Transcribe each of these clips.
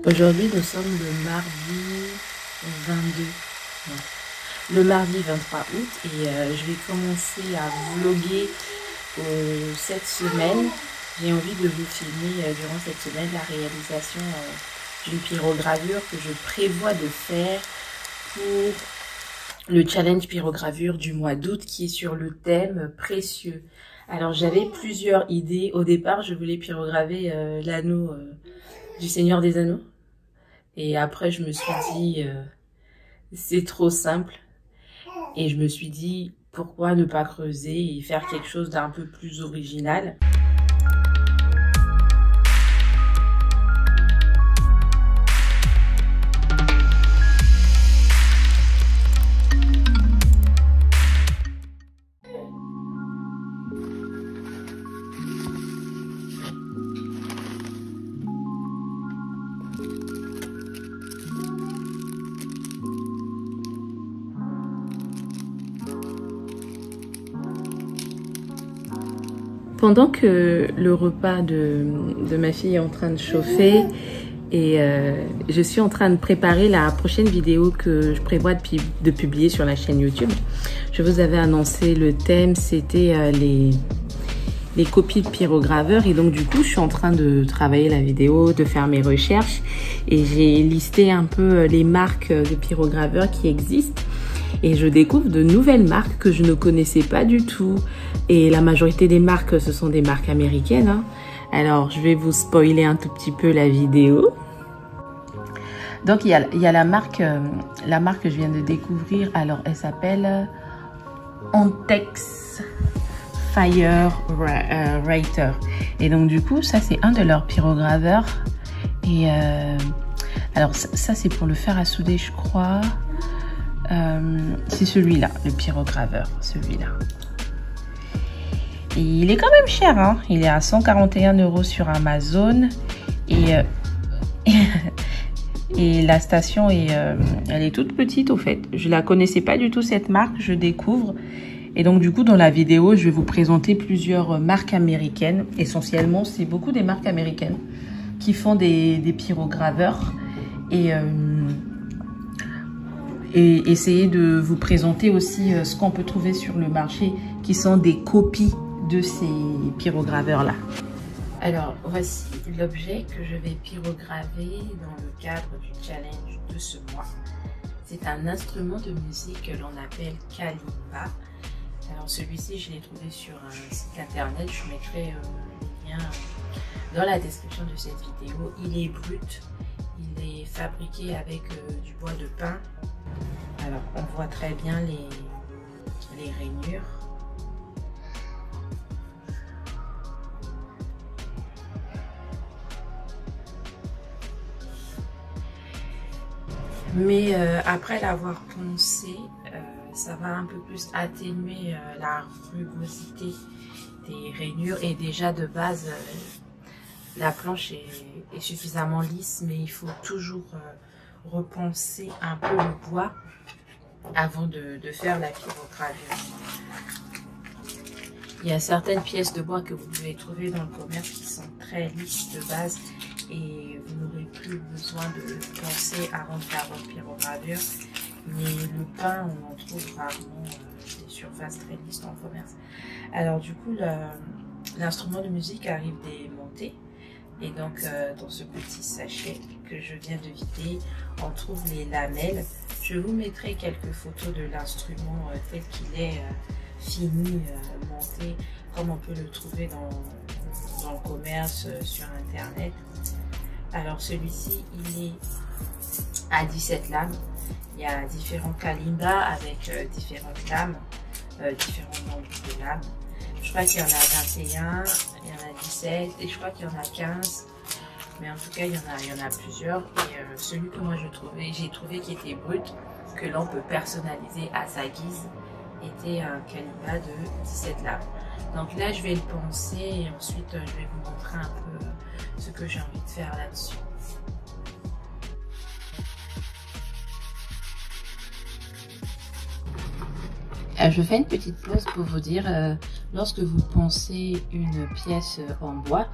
Aujourd'hui, nous sommes le mardi 22. Non, le mardi 23 août et je vais commencer à vlogger cette semaine. J'ai envie de vous filmer durant cette semaine la réalisation d'une pyrogravure que je prévois de faire pour le challenge pyrogravure du mois d'août qui est sur le thème précieux. Alors j'avais plusieurs idées. Au départ, je voulais pyrograver l'anneau du Seigneur des Anneaux. Et après, je me suis dit, c'est trop simple. Et je me suis dit, pourquoi ne pas creuser et faire quelque chose d'un peu plus original. Pendant que le repas de ma fille est en train de chauffer et je suis en train de préparer la prochaine vidéo que je prévois de publier sur la chaîne YouTube, je vous avais annoncé le thème, c'était les copies de pyrograveurs. Et donc du coup, je suis en train de travailler la vidéo, de faire mes recherches et j'ai listé un peu les marques de pyrograveurs qui existent. Et je découvre de nouvelles marques que je ne connaissais pas du tout. Et la majorité des marques, ce sont des marques américaines, hein. Alors, je vais vous spoiler un tout petit peu la vidéo. Donc, il y a la marque que je viens de découvrir. Alors, elle s'appelle Ontex Fire Writer. Et donc, du coup, ça, c'est un de leurs pyrograveurs. Et alors, ça c'est pour le fer à souder, je crois. C'est celui-là, le pyrograveur, celui-là. Et il est quand même cher, hein. Il est à 141 € sur Amazon. Et la station, elle est toute petite au fait. Je la connaissais pas du tout cette marque, je découvre. Et donc du coup, dans la vidéo, je vais vous présenter plusieurs marques américaines. Essentiellement, c'est beaucoup des marques américaines qui font des pyrograveurs. Et essayer de vous présenter aussi ce qu'on peut trouver sur le marché qui sont des copies de ces pyrograveurs-là. Alors, voici l'objet que je vais pyrograver dans le cadre du challenge de ce mois. C'est un instrument de musique que l'on appelle kalimba. Alors, celui-ci, je l'ai trouvé sur un site internet. Je mettrai le lien dans la description de cette vidéo. Il est brut. Il est fabriqué avec du bois de pin. Alors, on voit très bien les rainures. Mais après l'avoir poncé, ça va un peu plus atténuer la rugosité des rainures. Et déjà de base, la planche est suffisamment lisse, mais il faut toujours repenser un peu le bois avant de faire la pyrogravure. Il y a certaines pièces de bois que vous pouvez trouver dans le commerce qui sont très lisses de base et vous n'aurez plus besoin de penser avant de faire votre pyrogravure. Mais le pain, on en trouve rarement des surfaces très lisses dans le commerce. Alors du coup, l'instrument de musique arrive démonté. Et donc, dans ce petit sachet que je viens de vider, on trouve les lamelles. Je vous mettrai quelques photos de l'instrument tel qu'il est fini, monté, comme on peut le trouver dans le commerce, sur Internet. Alors, celui-ci, il est à 17 lames. Il y a différents kalimbas avec différentes lames, différents nombres de lames. Je crois qu'il y en a 21, il y en a 17 et je crois qu'il y en a 15. Mais en tout cas, il y en a plusieurs. Et celui que moi j'ai trouvé qui était brut, que l'on peut personnaliser à sa guise, était un kalimba de 17 lames. Donc là, je vais le poncer et ensuite, je vais vous montrer un peu ce que j'ai envie de faire là-dessus. Je fais une petite pause pour vous dire, lorsque vous poncez une pièce en bois,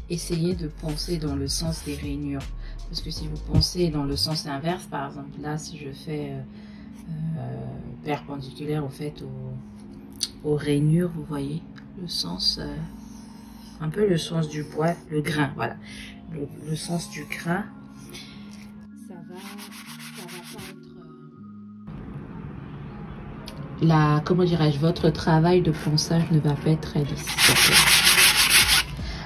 essayez de poncer dans le sens des rainures. Parce que si vous poncez dans le sens inverse, par exemple là, si je fais perpendiculaire au fait aux rainures, vous voyez le sens, un peu le sens du bois, le grain, voilà, le sens du grain, ça va pas être, comment dirais-je, votre travail de ponçage ne va pas être très lisse.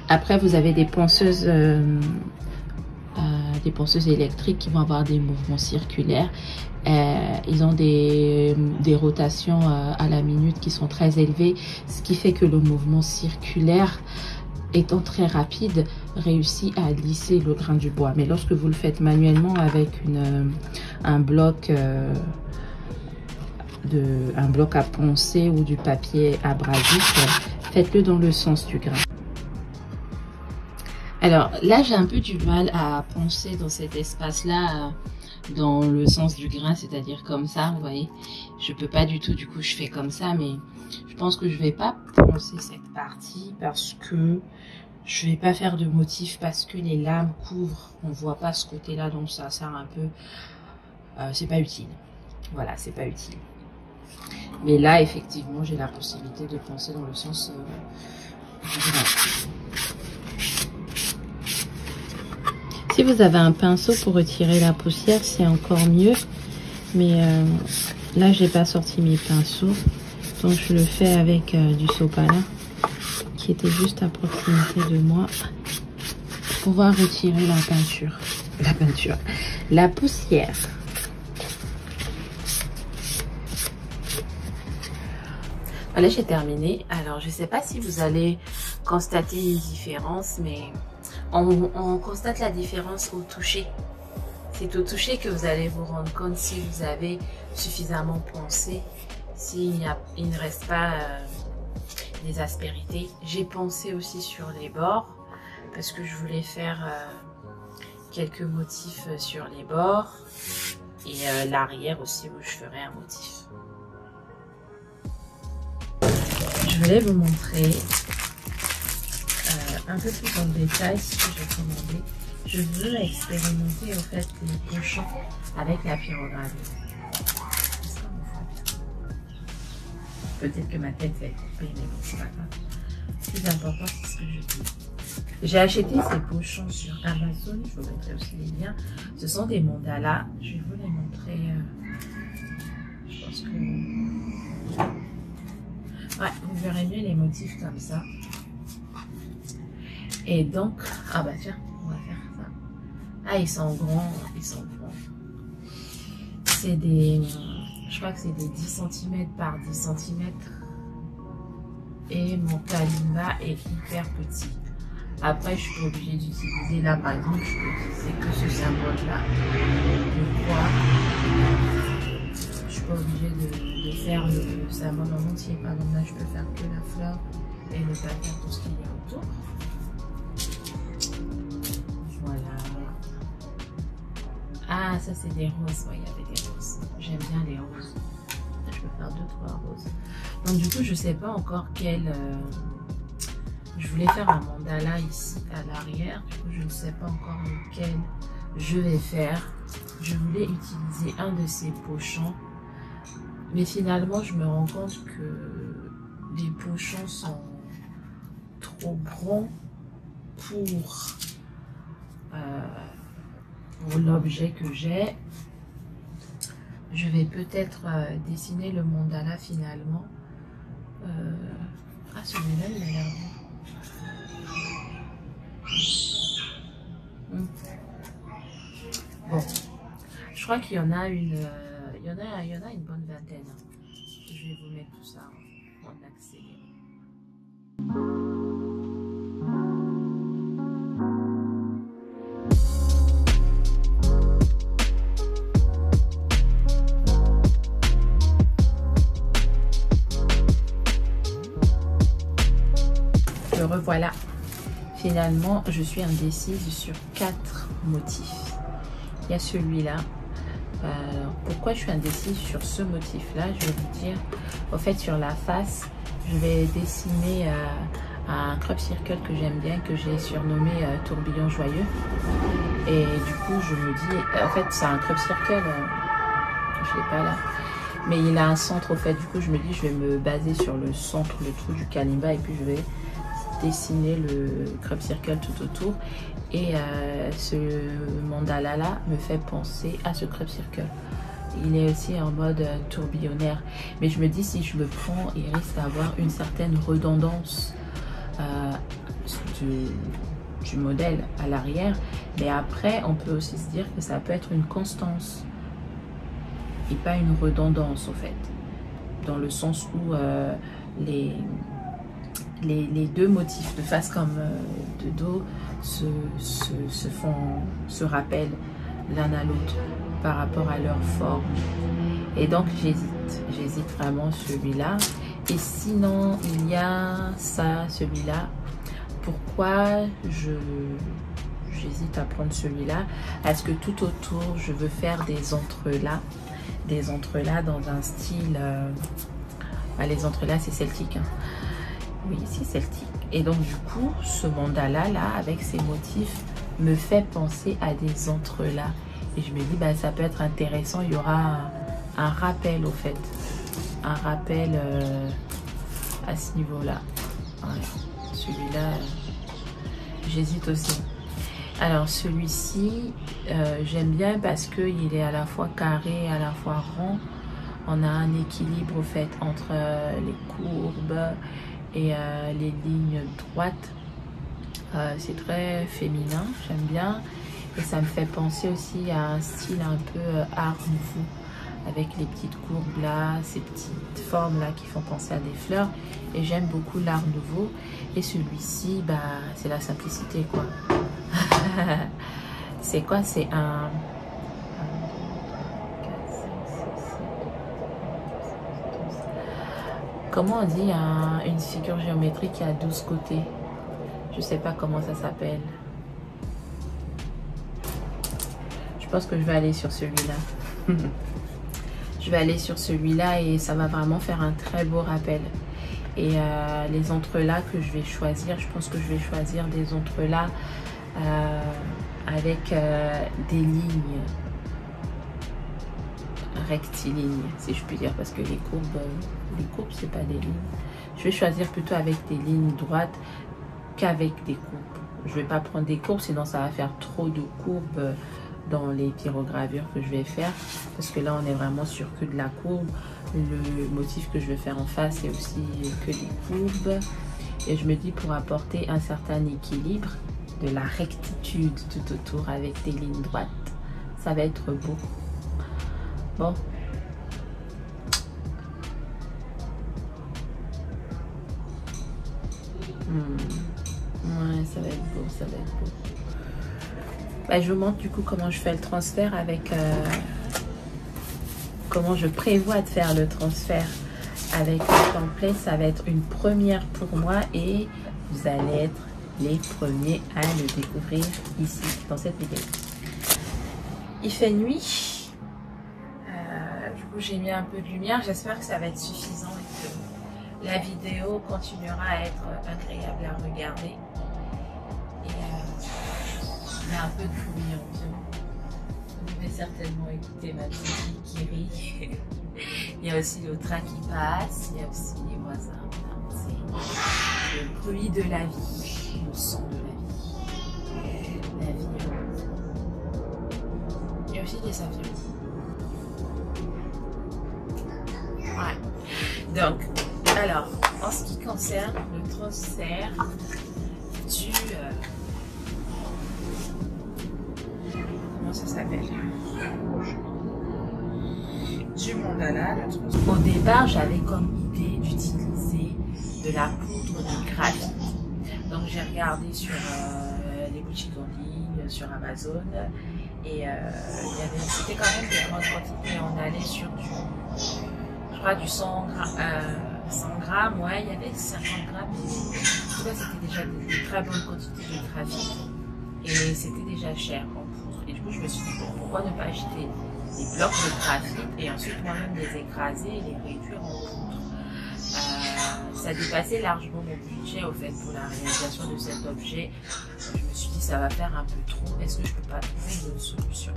Après, vous avez des ponceuses électriques qui vont avoir des mouvements circulaires. Ils ont des rotations à la minute qui sont très élevées, ce qui fait que le mouvement circulaire, étant très rapide, réussit à lisser le grain du bois. Mais lorsque vous le faites manuellement avec un bloc à poncer ou du papier abrasif, faites-le dans le sens du grain. Alors là, j'ai un peu du mal à poncer dans cet espace-là, dans le sens du grain, c'est-à-dire comme ça, vous voyez. Je peux pas du tout, du coup je fais comme ça, mais je pense que je vais pas poncer cette partie parce que je vais pas faire de motif, parce que les lames couvrent, on voit pas ce côté-là, donc ça sert un peu, c'est pas utile. Voilà, c'est pas utile. Mais là, effectivement, j'ai la possibilité de poncer dans le sens du grain. Si vous avez un pinceau pour retirer la poussière, c'est encore mieux. Mais là, j'ai pas sorti mes pinceaux. Donc, je le fais avec du sopalin qui était juste à proximité de moi pour pouvoir retirer la poussière. Voilà, j'ai terminé. Alors, je sais pas si vous allez constater une différence, mais on constate la différence au toucher. C'est au toucher que vous allez vous rendre compte si vous avez suffisamment poncé, s'il ne reste pas des aspérités. J'ai poncé aussi sur les bords parce que je voulais faire quelques motifs sur les bords et l'arrière aussi où je ferai un motif. Je voulais vous montrer un peu plus en détail ce que j'ai commandé. Je veux expérimenter au fait les pochons avec la pyrogravure. Peut-être que ma tête va être coupée, mais bon, c'est pas grave. Le plus important, c'est ce que je dis. J'ai acheté ces pochons sur Amazon, je vous mettrai aussi les liens. Ce sont des mandalas. Je vais vous les montrer. Je pense que... Ouais, vous verrez mieux les motifs comme ça. Et donc, ah bah tiens, on va faire ça. Ah, ils sont grands, ils sont grands. C'est des, je crois que c'est des 10 cm par 10 cm. Et mon kalimba est hyper petit. Après, je suis pas obligée d'utiliser là, par exemple, je peux utiliser que ce symbole-là. Le poids. Je suis pas obligée de faire le symbole en entier. Par exemple, là, je peux faire que la fleur et ne pas faire tout ce qu'il y a autour. Voilà. Ah, ça c'est des roses. Ouais, il y avait des roses. J'aime bien les roses. Là, je peux faire 2-3 roses. Donc du coup, je sais pas encore quel... Je voulais faire un mandala ici à l'arrière. Du coup, je ne sais pas encore lequel je vais faire. Je voulais utiliser un de ces pochons. Mais finalement, je me rends compte que les pochons sont trop grands pour l'objet que j'ai. Je vais peut-être dessiner le mandala finalement. Ah, celui-là, il a l'air bon. Bon, je crois qu'il y en a une, il y en a une bonne vingtaine. Je vais vous mettre tout ça en accéléré. Me revoilà. Finalement, je suis indécise sur 4 motifs. Il y a celui-là. Pourquoi je suis indécise sur ce motif-là? Je vais vous dire. Au fait, sur la face, je vais dessiner un crop circle que j'aime bien, que j'ai surnommé tourbillon joyeux. Et du coup, je me dis, en fait, c'est un crop circle, je l'ai pas là, mais il a un centre au fait. Du coup, je me dis, je vais me baser sur le centre, le trou du kalimba, et puis je vais dessiner le crop circle tout autour. Et ce mandala là me fait penser à ce crop circle. Il est aussi en mode tourbillonnaire, mais je me dis, si je le prends, il risque d'avoir une certaine redondance du modèle à l'arrière. Mais après, on peut aussi se dire que ça peut être une constance et pas une redondance, au fait, dans le sens où les deux motifs de face comme de dos se rappellent l'un à l'autre par rapport à leur forme. Et donc j'hésite vraiment celui-là. Et sinon, il y a ça, celui-là. Pourquoi j'hésite à prendre celui-là? Parce que tout autour, je veux faire des entrelacs dans un style... les entrelacs, c'est celtique. Hein. Oui, c'est celtique. Et donc, du coup, ce mandala-là, avec ses motifs, me fait penser à des entrelacs. Et je me dis, bah, ça peut être intéressant. Il y aura un rappel, au fait. Un rappel à ce niveau-là. Ouais. Celui-là, j'hésite aussi. Alors, celui-ci, j'aime bien parce qu'il est à la fois carré, à la fois rond. On a un équilibre, au fait, entre les courbes et les lignes droites. C'est très féminin, j'aime bien. Et ça me fait penser aussi à un style un peu art nouveau, avec les petites courbes là, ces petites formes là qui font penser à des fleurs. Et j'aime beaucoup l'art nouveau. Et celui-ci, bah, c'est la simplicité, quoi. C'est quoi? C'est un... Comment on dit une figure géométrique qui a 12 côtés? Je sais pas comment ça s'appelle. Je pense que je vais aller sur celui-là. Je vais aller sur celui-là et ça va vraiment faire un très beau rappel. Et les entrelacs que je vais choisir, je pense que je vais choisir des entrelacs avec des lignes rectilignes, si je puis dire, parce que les courbes c'est pas des lignes. Je vais choisir plutôt avec des lignes droites qu'avec des courbes. Je vais pas prendre des courbes, sinon ça va faire trop de courbes dans les pyrogravures que je vais faire, parce que là on est vraiment sur que de la courbe. Le motif que je vais faire en face c'est aussi que des courbes, et je me dis, pour apporter un certain équilibre, de la rectitude tout autour avec des lignes droites, ça va être beau. Bon, ouais, ça va être beau, ça va être beau. Bah, je vous montre du coup comment je fais le transfert avec comment je prévois de faire le transfert avec le template. Ça va être une première pour moi et vous allez être les premiers à le découvrir ici dans cette vidéo. Il fait nuit. Du coup j'ai mis un peu de lumière. J'espère que ça va être suffisant et que la vidéo continuera à être agréable à regarder. Et il y a un peu de bruit ambiant. Vous devez certainement écouter ma petite fille qui rit. Il y a aussi le train qui passe. Il y a aussi les voisins. C'est le bruit de la vie, le son de la vie. La vie. Il y a aussi des avions. Ouais. Donc, alors, en ce qui concerne le transfert du... comment ça s'appelle? Du mandala. Au départ, j'avais comme idée d'utiliser de la poudre de graphite. Donc, j'ai regardé sur les boutiques en ligne, sur Amazon. Et c'était quand même des grandes quantités. On allait sur du... Je crois du 100 grammes, ouais, il y avait 50 grammes. En tout cas, c'était déjà une très bonne quantité de graphite. Et c'était déjà cher en poudre. Et du coup, je me suis dit, bon, pourquoi ne pas acheter des blocs de graphite et ensuite moi-même les écraser et les réduire en poudre. ça dépassait largement mon budget au fait pour la réalisation de cet objet. Je me suis dit ça va faire un peu trop, est-ce que je peux pas trouver une solution?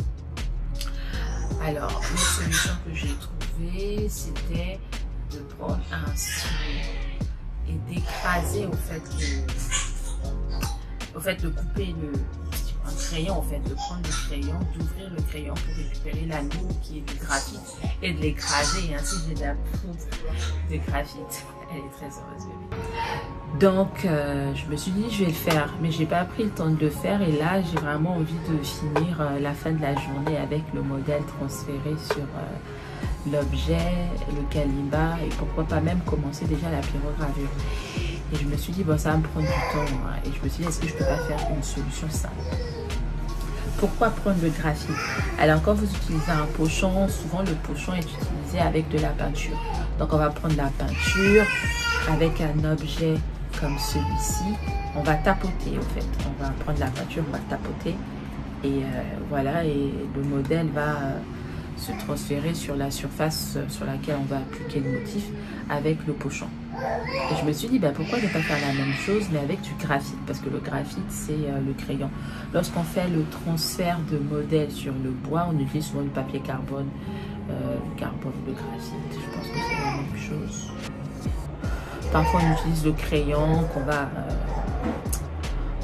Alors, une solution que j'ai trouvée, c'était de prendre un stylo et d'écraser de couper un crayon, de prendre le crayon, d'ouvrir le crayon pour récupérer la ligne qui est du graphite et de l'écraser, et ainsi j'ai de la poudre de graphite. Elle est très heureuse, bébé. Donc je me suis dit je vais le faire, mais j'ai pas pris le temps de le faire, et là j'ai vraiment envie de finir la fin de la journée avec le modèle transféré sur l'objet, le Kalimba, et pourquoi pas même commencer déjà la pyrogravure. Et je me suis dit bon, ça va me prendre du temps, hein, et je me suis dit est-ce que je peux pas faire une solution simple? Pourquoi prendre le graphite? Alors quand vous utilisez un pochon, souvent le pochon est utilisé avec de la peinture. Donc on va prendre la peinture avec un objet comme celui-ci. On va tapoter au fait. On va prendre la peinture, on va tapoter. Et voilà, et le modèle va se transférer sur la surface sur laquelle on va appliquer le motif avec le pochon. Et je me suis dit, bah, pourquoi ne pas faire la même chose mais avec du graphite? Parce que le graphite, c'est le crayon. Lorsqu'on fait le transfert de modèle sur le bois, on utilise souvent du papier carbone. Le graphite, je pense que c'est la même chose. Parfois, on utilise le crayon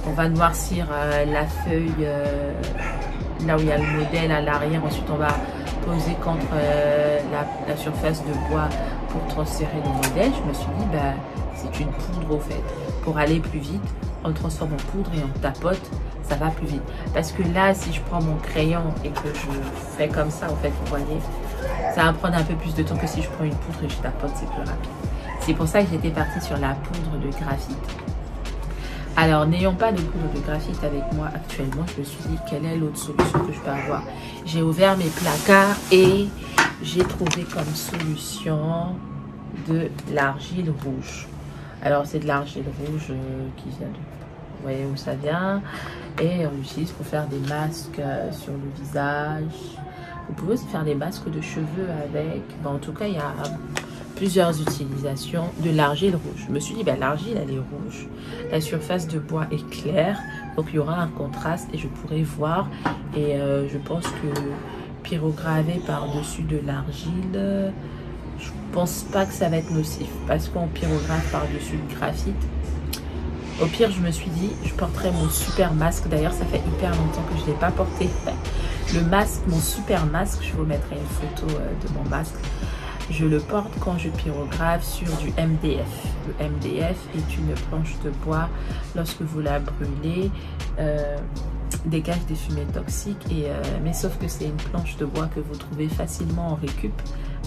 qu'on va noircir la feuille là où il y a le modèle à l'arrière. Ensuite, on va poser contre la surface de bois pour transférer le modèle. Je me suis dit, bah, c'est une poudre au fait. Pour aller plus vite, on le transforme en poudre et on tapote, ça va plus vite. Parce que là, si je prends mon crayon et que je fais comme ça, en fait, vous voyez, ça va prendre un peu plus de temps que si je prends une poudre et je tapote, c'est plus rapide. C'est pour ça que j'étais partie sur la poudre de graphite. Alors, n'ayant pas de poudre de graphite avec moi actuellement, je me suis dit, quelle est l'autre solution que je peux avoir? J'ai ouvert mes placards et j'ai trouvé comme solution de l'argile rouge. Alors, c'est de l'argile rouge qui vient de... Vous voyez où ça vient? Et on l'utilise pour faire des masques sur le visage. Vous pouvez aussi faire des masques de cheveux avec. Bon, en tout cas, il y a plusieurs utilisations de l'argile rouge. Je me suis dit, ben, l'argile, elle est rouge. La surface de bois est claire. Donc, il y aura un contraste et je pourrai voir. Et je pense que pyrograver par-dessus de l'argile, je pense pas que ça va être nocif. Parce qu'on pyrographe par-dessus le graphite. Au pire, je me suis dit, je porterai mon super masque. D'ailleurs, ça fait hyper longtemps que je ne l'ai pas porté. Le masque, mon super masque, je vous mettrai une photo de mon masque. Je le porte quand je pyrographe sur du MDF. Le MDF est une planche de bois. Lorsque vous la brûlez, dégage des fumées toxiques. Mais sauf que c'est une planche de bois que vous trouvez facilement en récup,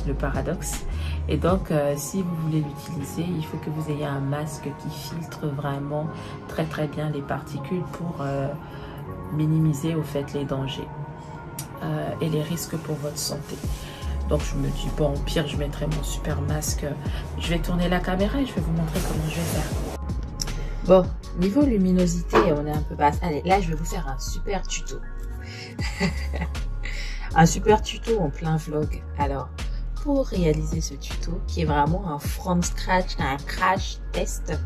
le paradoxe. Et donc, si vous voulez l'utiliser, il faut que vous ayez un masque qui filtre vraiment très très bien les particules pour minimiser au fait les dangers et les risques pour votre santé. Donc je me dis, bon, au pire, je mettrai mon super masque. Je vais tourner la caméra et je vais vous montrer comment je vais faire. Bon, niveau luminosité, on est un peu basse. Allez, là, je vais vous faire un super tuto. Un super tuto en plein vlog. Alors, pour réaliser ce tuto, qui est vraiment un from scratch, un crash test,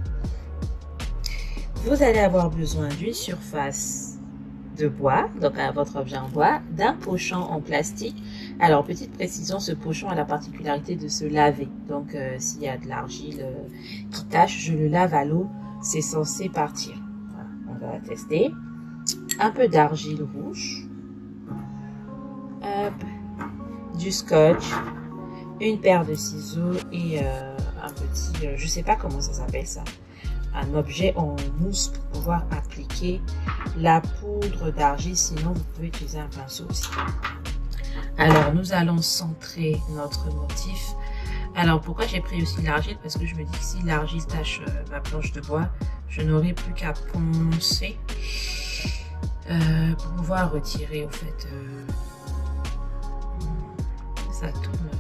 vous allez avoir besoin d'une surface de bois, donc votre objet en bois, d'un pochon en plastique. Alors, petite précision, ce pochon a la particularité de se laver. Donc, s'il y a de l'argile qui tache, je le lave à l'eau, c'est censé partir. Voilà, on va tester. Un peu d'argile rouge. Hop. Du scotch. Une paire de ciseaux et un petit, je sais pas comment ça s'appelle ça, un objet en mousse pour pouvoir appliquer la poudre d'argile. Sinon, vous pouvez utiliser un pinceau aussi. Alors, nous allons centrer notre motif. Alors, pourquoi j'ai pris aussi l'argile? Parce que je me dis que si l'argile tache ma planche de bois, je n'aurai plus qu'à poncer pour pouvoir retirer, au fait, ça tourne vraiment.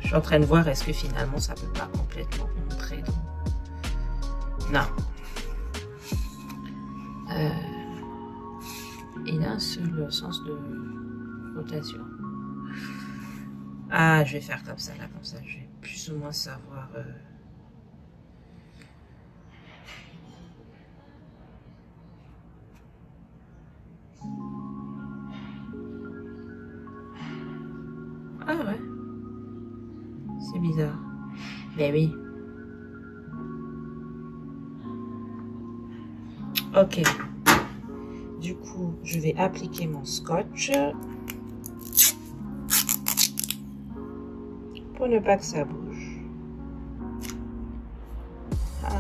Je suis en train de voir, est-ce que finalement, ça peut pas complètement entrer dans... Non. Il a un seul sens de rotation. Ah, je vais faire comme ça, là, comme ça. Je vais plus ou moins savoir... Ah ouais. C'est bizarre. Mais oui. Ok. Du coup, je vais appliquer mon scotch. Pour ne pas que ça bouge. Ah.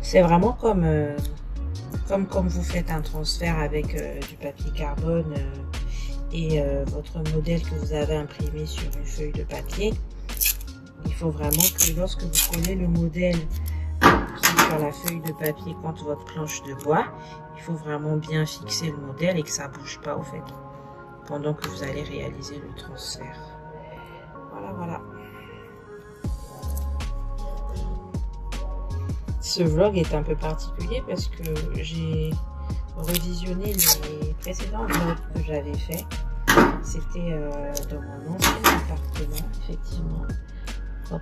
C'est vraiment comme vous faites un transfert avec du papier carbone et votre modèle que vous avez imprimé sur une feuille de papier. Il faut vraiment que lorsque vous collez le modèle qui est sur la feuille de papier contre votre planche de bois, il faut vraiment bien fixer le modèle et que ça ne bouge pas au fait pendant que vous allez réaliser le transfert. Voilà, voilà. Ce vlog est un peu particulier parce que j'ai revisionné les précédents vlogs que j'avais fait. C'était dans mon ancien appartement, effectivement. Donc,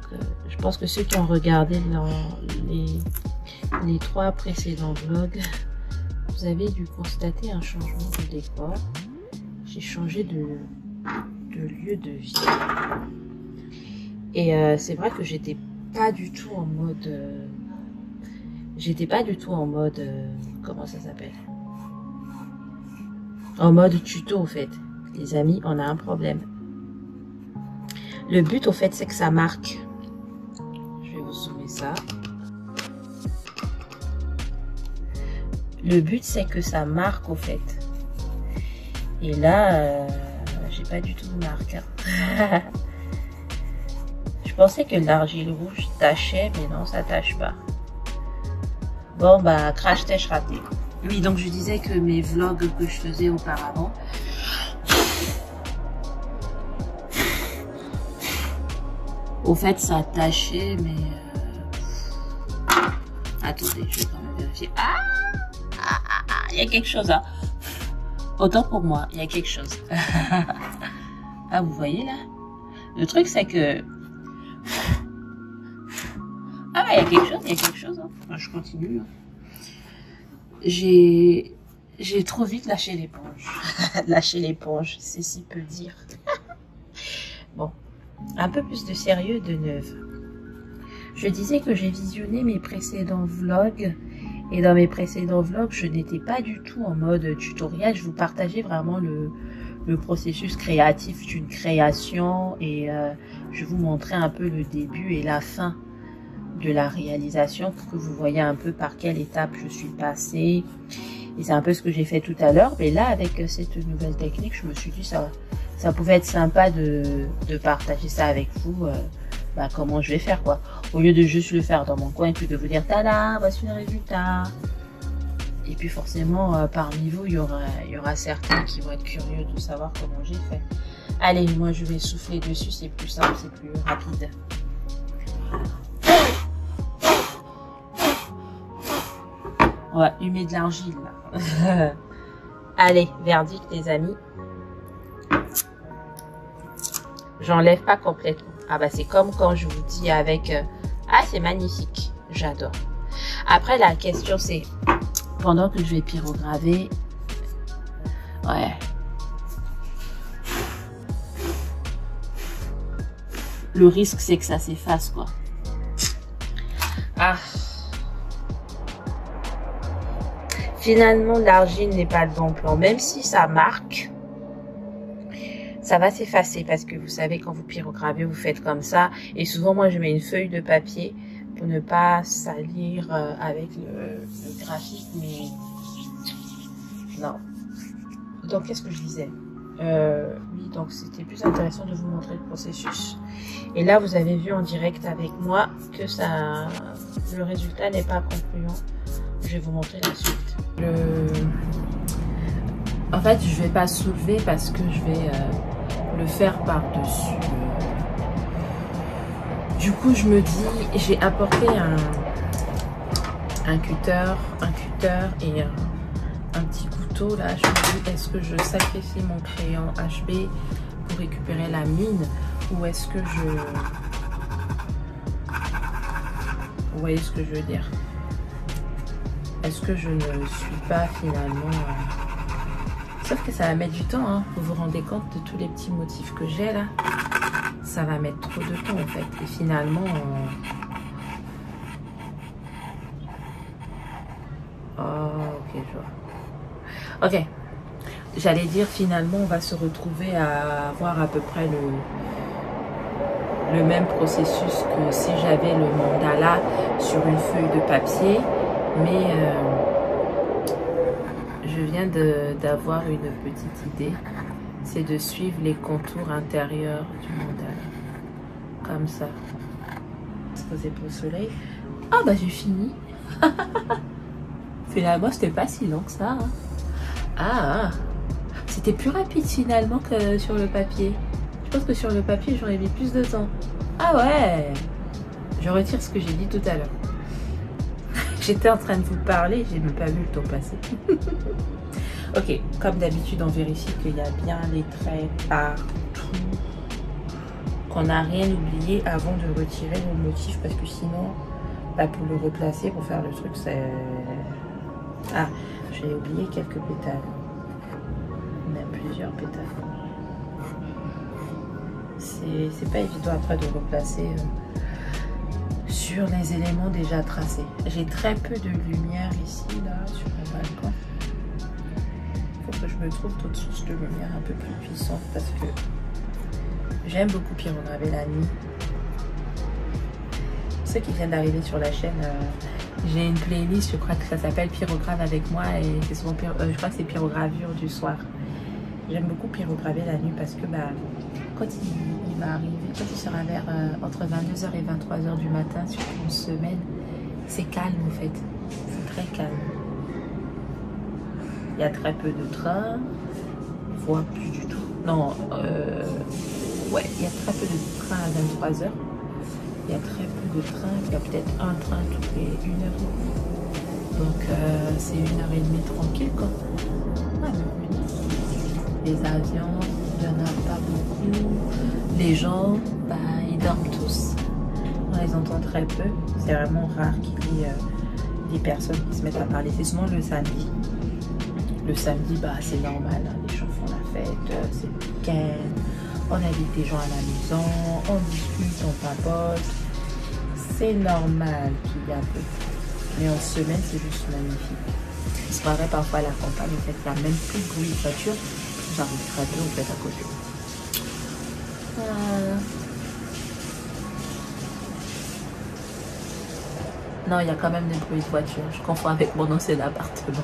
je pense que ceux qui ont regardé les 3 précédents vlogs, vous avez dû constater un changement de décor. J'ai changé de lieu de vie. Et c'est vrai que j'étais pas du tout en mode... comment ça s'appelle? En mode tuto, au fait. Les amis, on a un problème. Le but, au fait, c'est que ça marque. Je vais vous zoomer ça. Le but, c'est que ça marque, au fait. Et là, j'ai pas du tout de marque. Hein. Je pensais que l'argile rouge tachait, mais non, ça tâche pas. Bon, bah, crash test raté. Oui, donc je disais que mes vlogs que je faisais auparavant, au fait, ça tachait, mais... Attendez, je vais quand même vérifier. Il y a quelque chose, hein. Autant pour moi, il y a quelque chose. Ah, vous voyez, là? Le truc, c'est que... Ah, il y a quelque chose, hein. Enfin, je continue, hein. J'ai trop vite lâché l'éponge. Lâché l'éponge, c'est si peu dire. Bon, un peu plus de sérieux, de neuf. Je disais que j'ai visionné mes précédents vlogs. Et dans mes précédents vlogs, je n'étais pas du tout en mode tutoriel. Je vous partageais vraiment le processus créatif d'une création. Et je vous montrais un peu le début et la fin de la réalisation pour que vous voyez un peu par quelle étape je suis passée. Et c'est un peu ce que j'ai fait tout à l'heure. Mais là, avec cette nouvelle technique, je me suis dit ça pouvait être sympa de partager ça avec vous. Comment je vais faire, quoi. Au lieu de juste le faire dans mon coin et puis de vous dire tada, voici le résultat. Et puis forcément, parmi vous, il y aura certains qui vont être curieux de savoir comment j'ai fait. Allez, moi je vais souffler dessus, c'est plus simple, c'est plus rapide. On va humer de l'argile là. Allez, verdict les amis. J'enlève pas complètement. Ah bah c'est comme quand je vous dis avec... ah c'est magnifique, j'adore. Après la question c'est, pendant que je vais pyrograver, ouais. Le risque c'est que ça s'efface quoi. Ah. Finalement l'argile n'est pas le bon plan, même si ça marque. Ça va s'effacer parce que vous savez quand vous pyrogravez vous faites comme ça et souvent moi je mets une feuille de papier pour ne pas salir avec le graphique mais non. Donc qu'est-ce que je disais oui donc c'était plus intéressant de vous montrer le processus et là vous avez vu en direct avec moi que le résultat n'est pas concluant. Je vais vous montrer la suite. En fait je vais pas soulever parce que je vais le faire par-dessus. Du coup, je me dis, j'ai apporté un cutter et un petit couteau. Là, je me dis, est-ce que je sacrifie mon crayon HB pour récupérer la mine ou est-ce que je... Vous voyez ce que je veux dire? Est-ce que je ne suis pas finalement... Sauf que ça va mettre du temps, hein. Vous vous rendez compte de tous les petits motifs que j'ai là? Ça va mettre trop de temps en fait. Et finalement... Oh, ok, je vois. Ok. J'allais dire finalement on va se retrouver à avoir à peu près le même processus que si j'avais le mandala sur une feuille de papier. Mais je viens d'avoir une petite idée. C'est de suivre les contours intérieurs du mandala. Comme ça. Se poser pour le soleil. Ah bah j'ai fini. Finalement c'était pas si long que ça. Hein. Ah, c'était plus rapide finalement que sur le papier. Je pense que sur le papier j'aurais mis plus de temps. Ah ouais. Je retire ce que j'ai dit tout à l'heure. J'étais en train de vous parler, j'ai même pas vu le temps passer. Ok, comme d'habitude, on vérifie qu'il y a bien les traits partout, qu'on n'a rien oublié avant de retirer le motif, parce que sinon, bah, pour le replacer, pour faire le truc, c'est... Ah, j'ai oublié quelques pétales. Même plusieurs pétales. C'est pas évident après de replacer... sur les éléments déjà tracés. J'ai très peu de lumière ici, là, sur le balcon. Il faut que je me trouve d'autres sources de lumière un peu plus puissantes parce que j'aime beaucoup pyrograver la nuit. Pour ceux qui viennent d'arriver sur la chaîne, j'ai une playlist, je crois que ça s'appelle Pyrograve avec moi et c'est souvent, je crois que c'est pyrogravure du soir. J'aime beaucoup pyrograver la nuit parce que bah, quand il va arriver, quand il sera vers entre 22h et 23h du matin sur une semaine, c'est calme en fait, c'est très calme. Il y a très peu de trains, voire plus du tout. Non, ouais, il y a très peu de trains à 23h. Il y a très peu de trains, il y a peut-être un train toutes les 1h30. Donc c'est 1h30 tranquille quoi. Ouais, les avions, il n'y en a pas beaucoup. Les gens, bah, ils dorment tous. On les entend très peu. C'est vraiment rare qu'il y ait des personnes qui se mettent à parler. C'est souvent le samedi. Le samedi, bah, c'est normal. Hein. Les gens font la fête, c'est le week-end. On invite des gens à la maison, on discute, on papote. C'est normal qu'il y ait un peu. Mais en semaine, c'est juste magnifique. Il se paraît parfois à la campagne, en fait, il n'y a même plus de bruit de voiture. J'arrive très peu, en fait, à côté. Non, il y a quand même des bruits de voiture. Je confonds avec mon ancien appartement.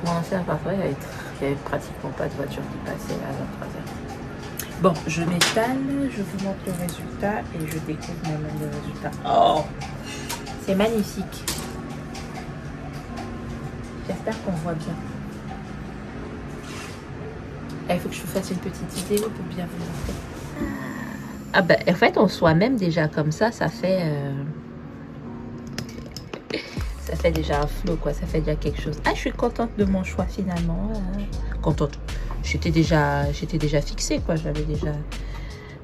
Mon ancien appartement, il n'y avait pratiquement pas de voiture qui passait à 23h. Bon, je m'étale, je vous montre le résultat et je découvre moi-même le résultat. Oh, c'est magnifique. J'espère qu'on voit bien. Il faut que je vous fasse une petite vidéo pour bien vous montrer. Ah ben, en fait, en soi-même, déjà comme ça fait déjà un flow, quoi. Ça fait déjà quelque chose. Ah, je suis contente de mon choix, finalement. Contente. J'étais déjà fixée, quoi. J'avais déjà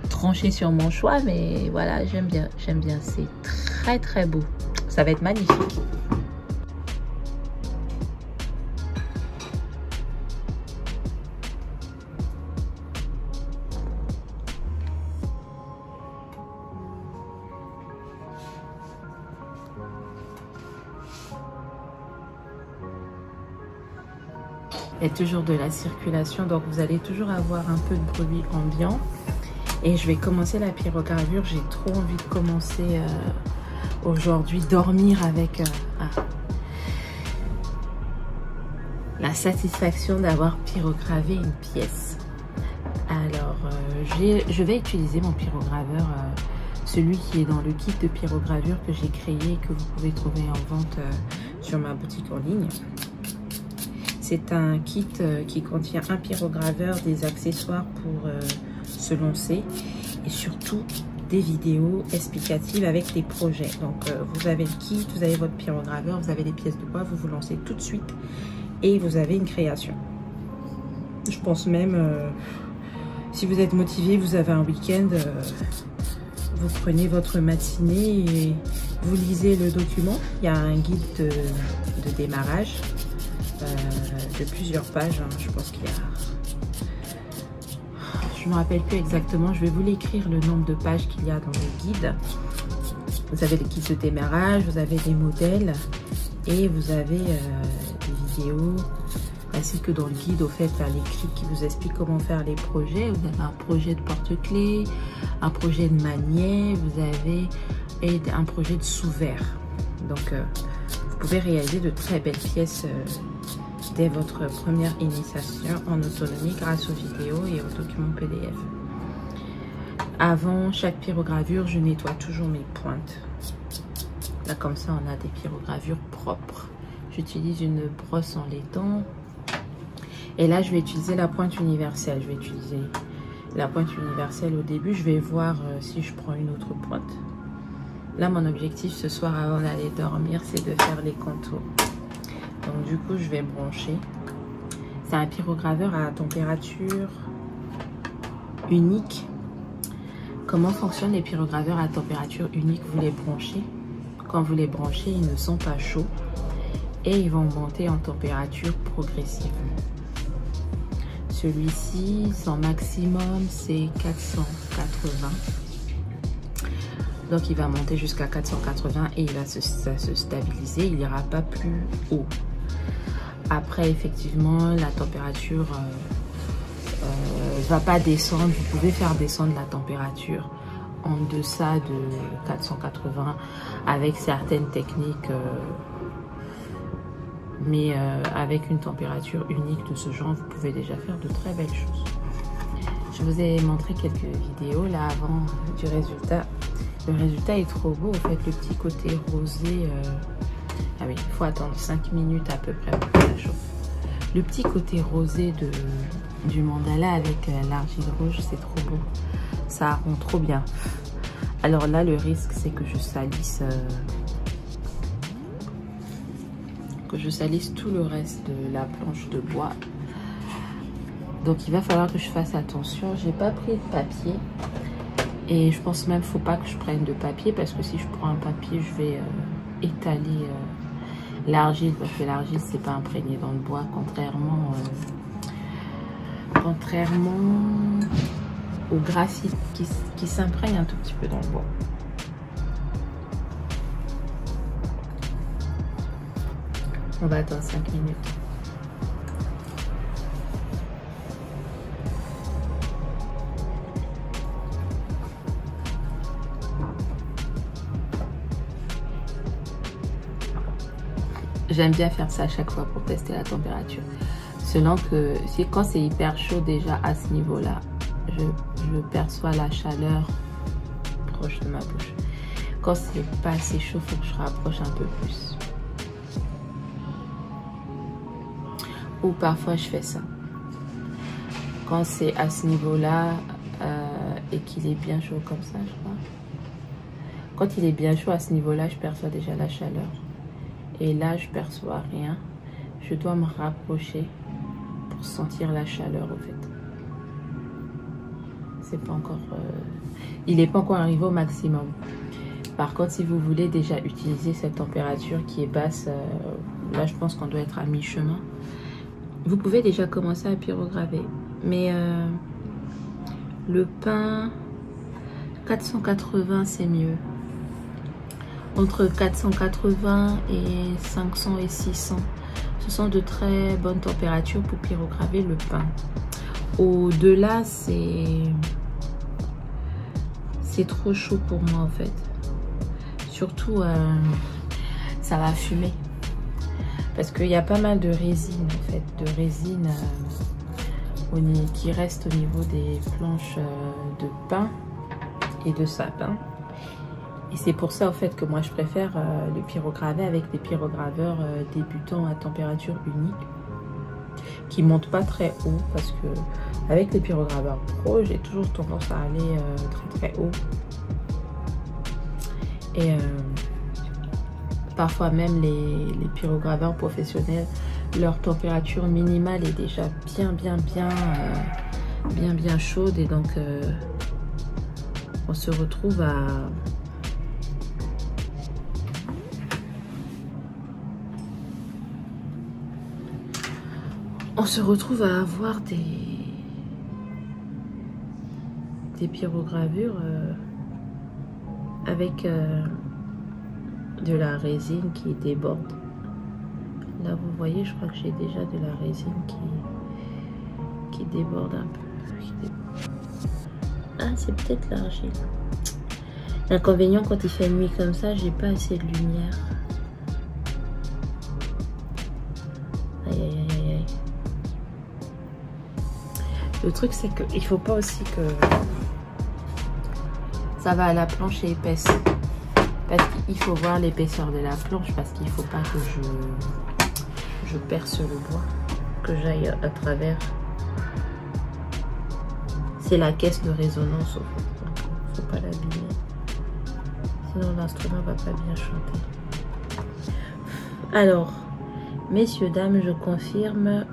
tranché sur mon choix, mais voilà, j'aime bien. J'aime bien. C'est très, très beau. Ça va être magnifique. Il y a toujours de la circulation, donc vous allez toujours avoir un peu de bruit ambiant. Et je vais commencer la pyrogravure. J'ai trop envie de commencer aujourd'hui, dormir avec la satisfaction d'avoir pyrogravé une pièce. Alors, je vais utiliser mon pyrograveur, celui qui est dans le kit de pyrogravure que j'ai créé et que vous pouvez trouver en vente sur ma boutique en ligne. C'est un kit qui contient un pyrograveur, des accessoires pour se lancer et surtout des vidéos explicatives avec les projets. Donc vous avez le kit, vous avez votre pyrograveur, vous avez les pièces de bois, vous vous lancez tout de suite et vous avez une création. Je pense même, si vous êtes motivé, vous avez un week-end, vous prenez votre matinée et vous lisez le document. Il y a un guide de démarrage de plusieurs pages, hein. Je pense qu'il y a... Je ne me rappelle plus exactement, je vais vous l'écrire le nombre de pages qu'il y a dans le guide. Vous avez le guide de démarrage, vous avez des modèles et vous avez des vidéos, ainsi que dans le guide, au fait, à l'écrit qui vous explique comment faire les projets. Vous avez un projet de porte-clés, un projet de manière, vous avez un projet de sous-verre. Donc, vous pouvez réaliser de très belles pièces dès votre première initiation en autonomie grâce aux vidéos et aux documents PDF. Avant chaque pyrogravure, je nettoie toujours mes pointes. Là, comme ça, on a des pyrogravures propres. J'utilise une brosse en laiton. Et là, je vais utiliser la pointe universelle. Je vais utiliser la pointe universelle au début. Je vais voir si je prends une autre pointe. Là, mon objectif ce soir avant d'aller dormir, c'est de faire les contours. Donc, du coup, je vais brancher. C'est un pyrograveur à température unique. Comment fonctionnent les pyrograveurs à température unique? Vous les branchez. Quand vous les branchez, ils ne sont pas chauds. Et ils vont monter en température progressivement. Celui-ci, son maximum, c'est 480. Donc, il va monter jusqu'à 480 et il va se stabiliser. Il n'ira pas plus haut. Après, effectivement, la température ne va pas descendre. Vous pouvez faire descendre la température en deçà de 480 avec certaines techniques. Mais avec une température unique de ce genre, vous pouvez déjà faire de très belles choses. Je vous ai montré quelques vidéos là avant du résultat. Le résultat est trop beau. En fait, le petit côté rosé... Ah oui, il faut attendre 5 minutes à peu près pour que ça chauffe. Le petit côté rosé du mandala avec l'argile rouge, c'est trop beau. Ça rend trop bien. Alors là, le risque, c'est que je salisse... tout le reste de la planche de bois. Donc il va falloir que je fasse attention. J'ai pas pris de papier et je pense même faut pas que je prenne de papier, parce que si je prends un papier, je vais étaler l'argile, parce que l'argile c'est pas imprégné dans le bois, contrairement au graphite qui s'imprègne un tout petit peu dans le bois. On va attendre 5 minutes. J'aime bien faire ça à chaque fois pour tester la température. Selon que quand c'est hyper chaud déjà à ce niveau-là, je perçois la chaleur proche de ma bouche. Quand c'est pas assez chaud, il faut que je rapproche un peu plus. Ou parfois je fais ça. Quand c'est à ce niveau-là et qu'il est bien chaud comme ça, je crois. Quand il est bien chaud à ce niveau-là, je perçois déjà la chaleur. Et là, je perçois rien. Je dois me rapprocher pour sentir la chaleur, au fait. C'est pas encore... il n'est pas encore arrivé au maximum. Par contre, si vous voulez déjà utiliser cette température qui est basse, là, je pense qu'on doit être à mi-chemin. Vous pouvez déjà commencer à pyrograver. Mais le pain, 480, c'est mieux. Entre 480 et 500 et 600. Ce sont de très bonnes températures pour pyrograver le pain. Au-delà, c'est trop chaud pour moi en fait. Surtout, ça va fumer. Parce qu'il y a pas mal de résine en fait. De résine qui reste au niveau des planches de pin et de sapin. Et c'est pour ça, au fait, que moi, je préfère le pyrograver avec des pyrograveurs débutants à température unique, qui ne montent pas très haut, parce que avec les pyrograveurs pro, j'ai toujours tendance à aller très très haut. Et parfois même les pyrograveurs professionnels, leur température minimale est déjà bien chaude, et donc on se retrouve à avoir des pyrogravures avec de la résine qui déborde. Là vous voyez, je crois que j'ai déjà de la résine qui déborde un peu. Ah, c'est peut-être l'argile. L'inconvénient quand il fait nuit comme ça, j'ai pas assez de lumière. Aïe aïe aïe aïe. Le truc c'est qu'il faut pas aussi que ça va à la planche est épaisse. Parce qu'il faut voir l'épaisseur de la planche, parce qu'il faut pas que je perce le bois, que j'aille à travers. C'est la caisse de résonance au fait, faut pas l'abîmer, sinon l'instrument va pas bien chanter. Alors, messieurs, dames, je confirme,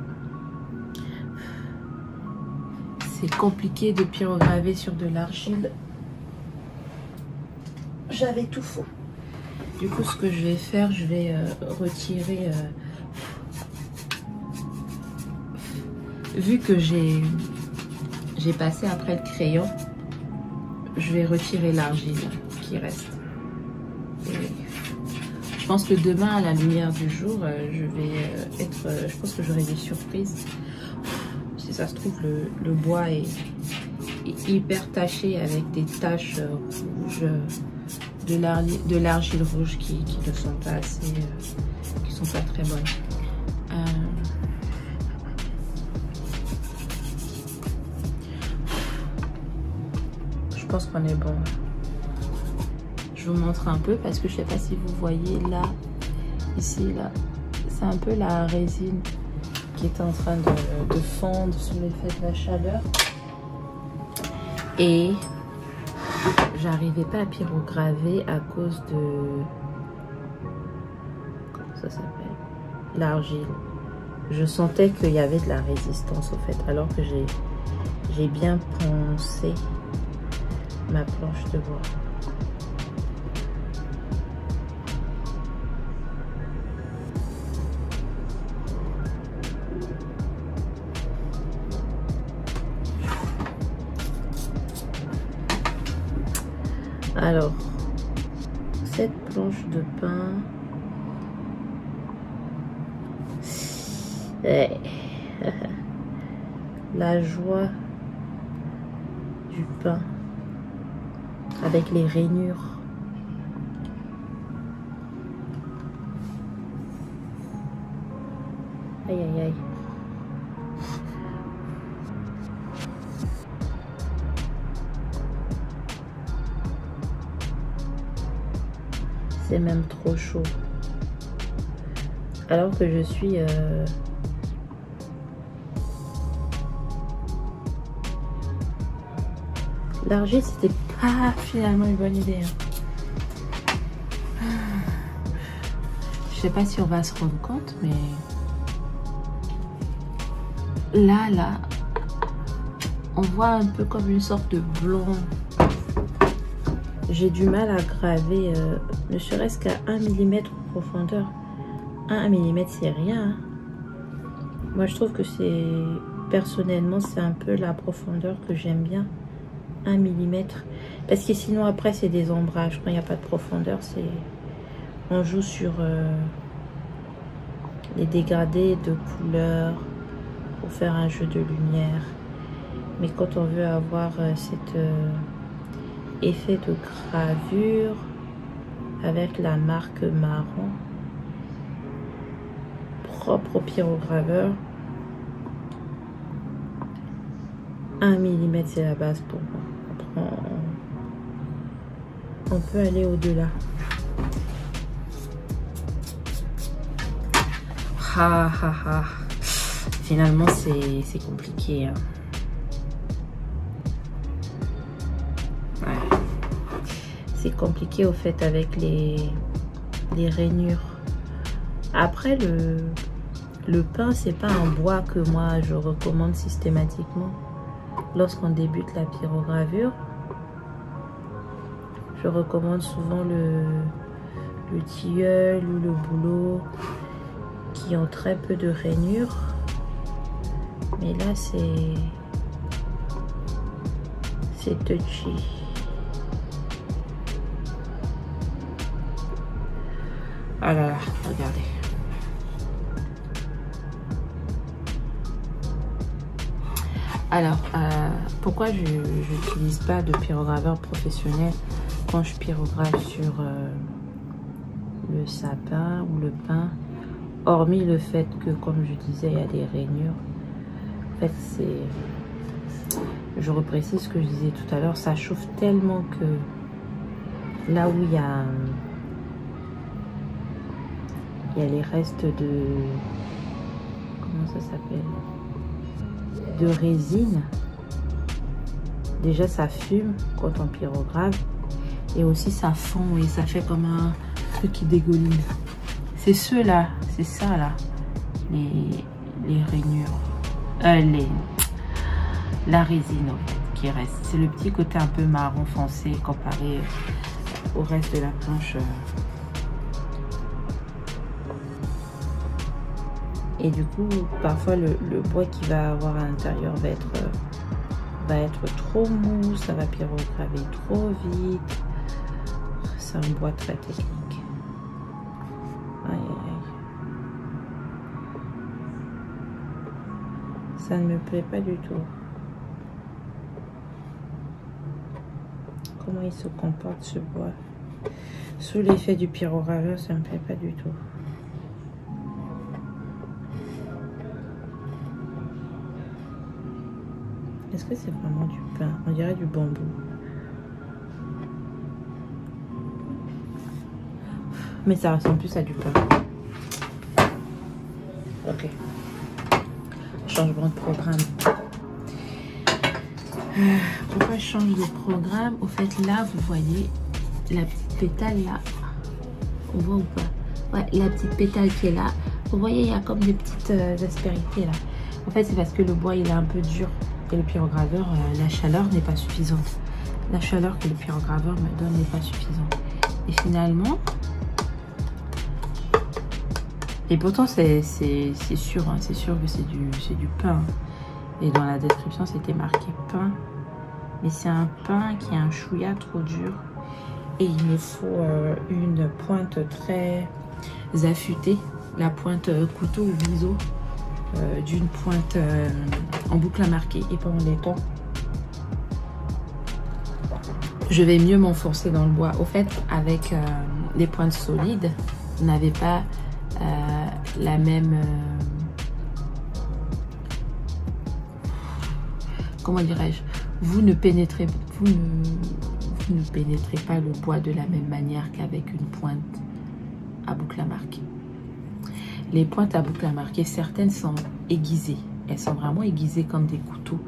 c'est compliqué de pyrograver sur de l'argile. J'avais tout faux. Du coup, ce que je vais faire, je vais retirer... vu que j'ai passé après le crayon, je vais retirer l'argile qui reste. Et je pense que demain, à la lumière du jour, je pense que j'aurai des surprises. Si ça se trouve, le bois est hyper taché avec des taches rouges, de l'argile rouge qui ne sont pas assez, qui sont pas très bonnes. Je pense qu'on est bon. Je vous montre un peu parce que je sais pas si vous voyez là, ici là, c'est un peu la résine qui est en train de fondre sous l'effet de la chaleur. Et j'arrivais pas à pyrograver à cause de... Comment ça s'appelle? L'argile. Je sentais qu'il y avait de la résistance au fait, alors que j'ai bien poncé ma planche de bois. Alors, cette planche de pain, la joie du pain avec les rainures. Aïe aïe aïe. C'est même trop chaud. Alors que je suis... L'argile, c'était pas finalement une bonne idée. Je sais pas si on va se rendre compte, mais... Là, on voit un peu comme une sorte de blond. J'ai du mal à graver, ne serait-ce qu'à 1 mm de profondeur. 1 mm, c'est rien. Hein. Moi, je trouve que c'est... Personnellement, c'est un peu la profondeur que j'aime bien. 1 mm. Parce que sinon, après, c'est des ombrages. Quand il n'y a pas de profondeur, c'est... On joue sur les dégradés de couleurs pour faire un jeu de lumière. Mais quand on veut avoir cet effet de gravure avec la marque marron propre au pyrograveur, 1 mm c'est la base pour moi. Après, on peut aller au-delà. Finalement c'est compliqué, hein. c'est compliqué au fait avec les rainures. Après, le pain, c'est pas un bois que moi je recommande systématiquement. Lorsqu'on débute la pyrogravure, je recommande souvent le tilleul ou le bouleau qui ont très peu de rainures. Mais là, c'est touchy. Ah là là, regardez. Alors, pourquoi je n'utilise pas de pyrograveur professionnel quand je pyrographe sur le sapin ou le pain, hormis le fait que, comme je disais, il y a des rainures. En fait, je reprécise ce que je disais tout à l'heure, ça chauffe tellement que là où il y a les restes de, comment ça s'appelle, de résine, déjà ça fume quand on pyrographe, et aussi ça fond et ça fait comme un truc qui dégouline. C'est ceux-là, c'est ça là, les rainures, la résine en fait, qui reste. C'est le petit côté un peu marron foncé comparé au reste de la planche. Et du coup, parfois le bois qui va avoir à l'intérieur va être trop mou, ça va pyrograver trop vite. C'est un bois très technique. Aïe, aïe, aïe. Ça ne me plaît pas du tout. Comment il se comporte ce bois. Sous l'effet du pyrograveur, ça ne me plaît pas du tout. Est-ce que c'est vraiment du pain? On dirait du bambou. Mais ça ressemble plus à du pain. Ok. Changement de programme. Pourquoi je change de programme? Au fait, là, vous voyez la petite pétale là. On voit ou pas? Ouais, la petite pétale qui est là. Vous voyez, il y a comme des petites aspérités là. En fait, c'est parce que le bois, il est un peu dur. Et le pyrograveur, la chaleur n'est pas suffisante. La chaleur que le pyrograveur me donne n'est pas suffisante. Et finalement, et pourtant c'est sûr, hein, c'est sûr que c'est du pain. Et dans la description, c'était marqué pain. Mais c'est un pain qui est un chouïa trop dur. Et il me faut une pointe très affûtée. La pointe couteau ou biseau. D'une pointe en boucle à marquer, et pendant les temps je vais mieux m'enfoncer dans le bois. Au fait, avec les pointes solides, vous n'avez pas la même comment dirais-je, vous ne pénétrez pas le bois de la même manière qu'avec une pointe à boucle à marquer. Les pointes à boucle à marquer, certaines sont aiguisées. Elles sont vraiment aiguisées comme des couteaux.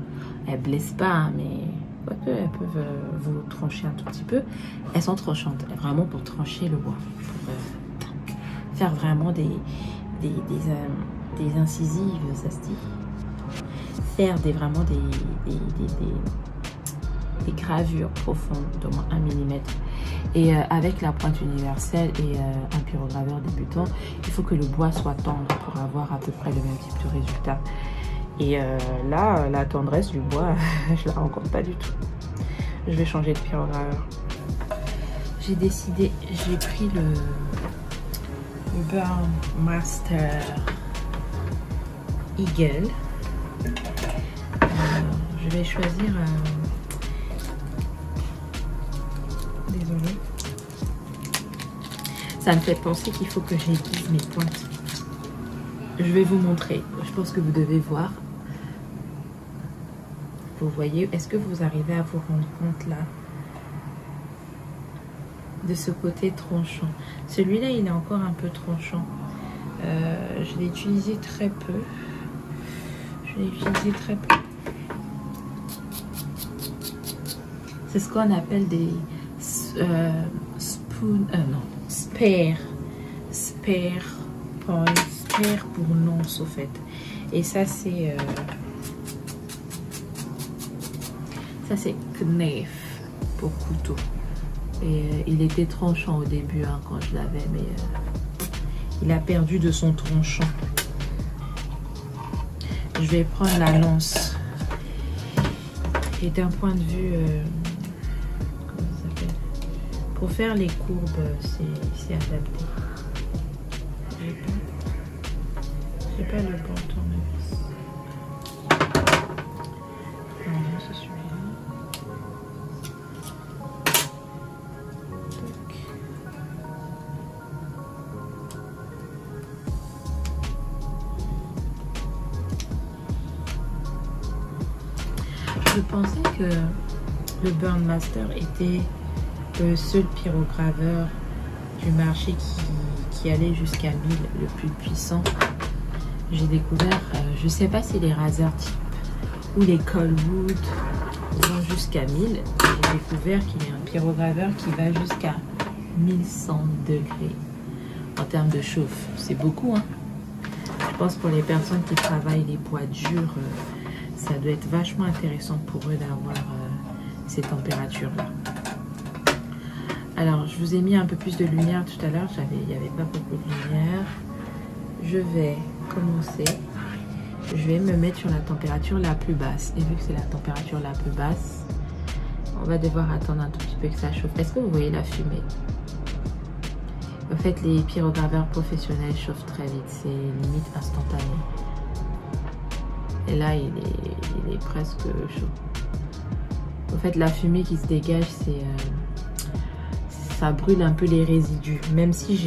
Elles blessent pas, hein, mais elles peuvent vous trancher un tout petit peu. Elles sont tranchantes, vraiment pour trancher le bois. Pour faire vraiment des incisives, ça se dit. Faire vraiment des gravures profondes d'au moins 1 mm. Et avec la pointe universelle et un pyrograveur débutant, il faut que le bois soit tendre pour avoir à peu près le même type de résultat. Et là, la tendresse du bois, je la rencontre pas du tout. Je vais changer de pyrograveur. J'ai décidé, j'ai pris le Burn Master Eagle. Je vais choisir désolée. Ça me fait penser qu'il faut que j'aiguise mes pointes. Je vais vous montrer. Je pense que vous devez voir. Vous voyez, est-ce que vous arrivez à vous rendre compte là de ce côté tranchant? Celui-là, il est encore un peu tranchant. Je l'ai utilisé très peu. C'est ce qu'on appelle des spare point, spare pour lance au fait. Et ça c'est knife pour couteau. Et il était tranchant au début hein, quand je l'avais, mais il a perdu de son tranchant. Je vais prendre la lance. Et d'un point de vue, comment ça s'appelle? Pour faire les courbes, c'est adapté. J'ai pas le bon tournevis. Non, c'est celui-là. Je pensais que le Burn-Master était le seul pyrograveur du marché qui allait jusqu'à 1000, le plus puissant. J'ai découvert, je sais pas si les Razer Type ou les Colwood vont jusqu'à 1000. J'ai découvert qu'il y a un pyrograveur qui va jusqu'à 1100 degrés en termes de chauffe. C'est beaucoup, hein. Je pense pour les personnes qui travaillent les bois durs, ça doit être vachement intéressant pour eux d'avoir ces températures-là. Alors, je vous ai mis un peu plus de lumière tout à l'heure. Il n'y avait pas beaucoup de lumière. Je vais commencer. Je vais me mettre sur la température la plus basse. Et vu que c'est la température la plus basse, on va devoir attendre un tout petit peu que ça chauffe. Est-ce que vous voyez la fumée? En fait, les pyrograveurs professionnels chauffent très vite. C'est limite instantané. Et là, il est presque chaud. En fait, la fumée qui se dégage, ça brûle un peu les résidus. Même si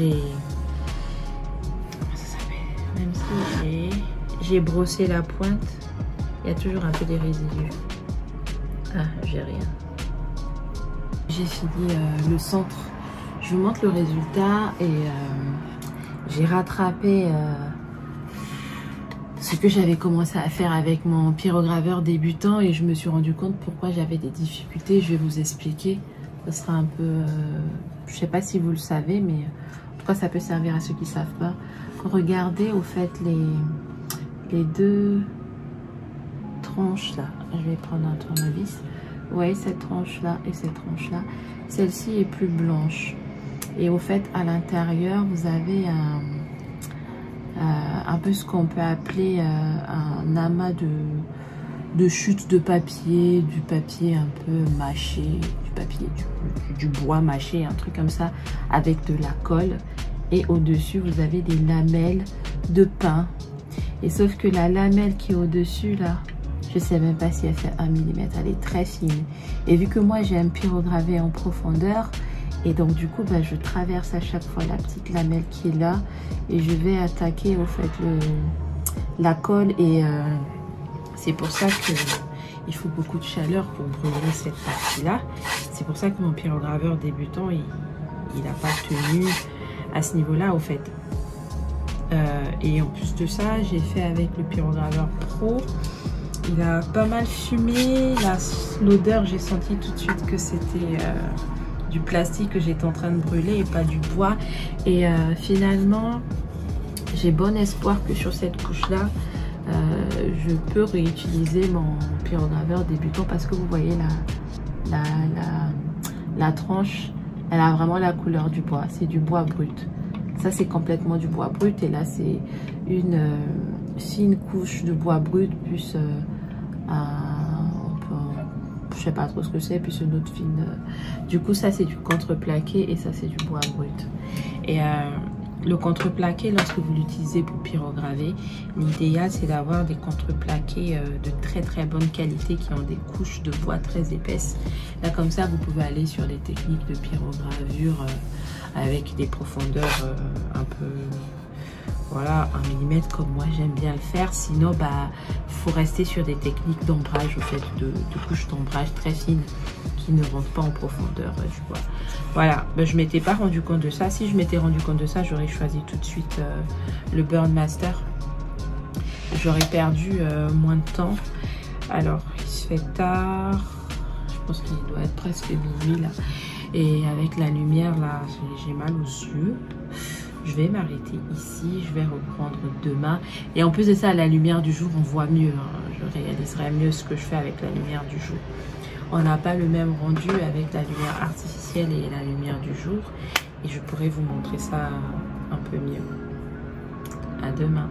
j'ai brossé la pointe, il y a toujours un peu des résidus. Ah, j'ai rien. J'ai fini le centre. Je vous montre le résultat et j'ai rattrapé ce que j'avais commencé à faire avec mon pyrograveur débutant et je me suis rendu compte pourquoi j'avais des difficultés. Je vais vous expliquer. Ce sera un peu... je sais pas si vous le savez, mais en tout cas ça peut servir à ceux qui ne savent pas. Regardez au fait les deux tranches là. Je vais prendre un tournevis. Vous voyez cette tranche là et cette tranche là. Celle-ci est plus blanche. Et au fait à l'intérieur vous avez un peu ce qu'on peut appeler un amas de chutes de papier, du papier un peu mâché, du papier, du bois mâché, un truc comme ça, avec de la colle. Et au-dessus, vous avez des lamelles de pain. Et sauf que la lamelle qui est au-dessus, là, je sais même pas si elle fait 1 mm, elle est très fine. Et vu que moi, j'ai un pyrogravé en profondeur, et donc du coup, bah, je traverse à chaque fois la petite lamelle qui est là, et je vais attaquer au fait la colle et... c'est pour ça qu'il faut beaucoup de chaleur pour brûler cette partie-là. C'est pour ça que mon pyrograveur débutant, il n'a pas tenu à ce niveau-là, au fait. Et en plus de ça, j'ai fait avec le pyrograveur pro. Il a pas mal fumé. L'odeur, j'ai senti tout de suite que c'était du plastique que j'étais en train de brûler et pas du bois. Et finalement, j'ai bon espoir que sur cette couche-là, je peux réutiliser mon pyrograveur débutant parce que vous voyez la tranche, elle a vraiment la couleur du bois, c'est du bois brut. Ça c'est complètement du bois brut et là c'est une fine couche de bois brut plus je sais pas trop ce que c'est, puis une autre fine. Du coup ça c'est du contreplaqué et ça c'est du bois brut. Et le contreplaqué, lorsque vous l'utilisez pour pyrograver, l'idéal c'est d'avoir des contreplaqués de très très bonne qualité qui ont des couches de bois très épaisses. Là comme ça vous pouvez aller sur les techniques de pyrogravure avec des profondeurs un peu, voilà, 1 mm comme moi j'aime bien le faire. Sinon bah faut rester sur des techniques d'ombrage, au fait de couches d'ombrage très fines qui ne rentrent pas en profondeur du bois. Voilà, ben, je m'étais pas rendu compte de ça. Si je m'étais rendu compte de ça, j'aurais choisi tout de suite le Burn-Master. J'aurais perdu moins de temps. Alors, il se fait tard. Je pense qu'il doit être presque minuit là. Et avec la lumière là, j'ai mal aux yeux. Je vais m'arrêter ici, je vais reprendre demain. Et en plus de ça, à la lumière du jour, on voit mieux. Hein. Je réaliserai mieux ce que je fais avec la lumière du jour. On n'a pas le même rendu avec la lumière artificielle et la lumière du jour. Et je pourrais vous montrer ça un peu mieux. À demain.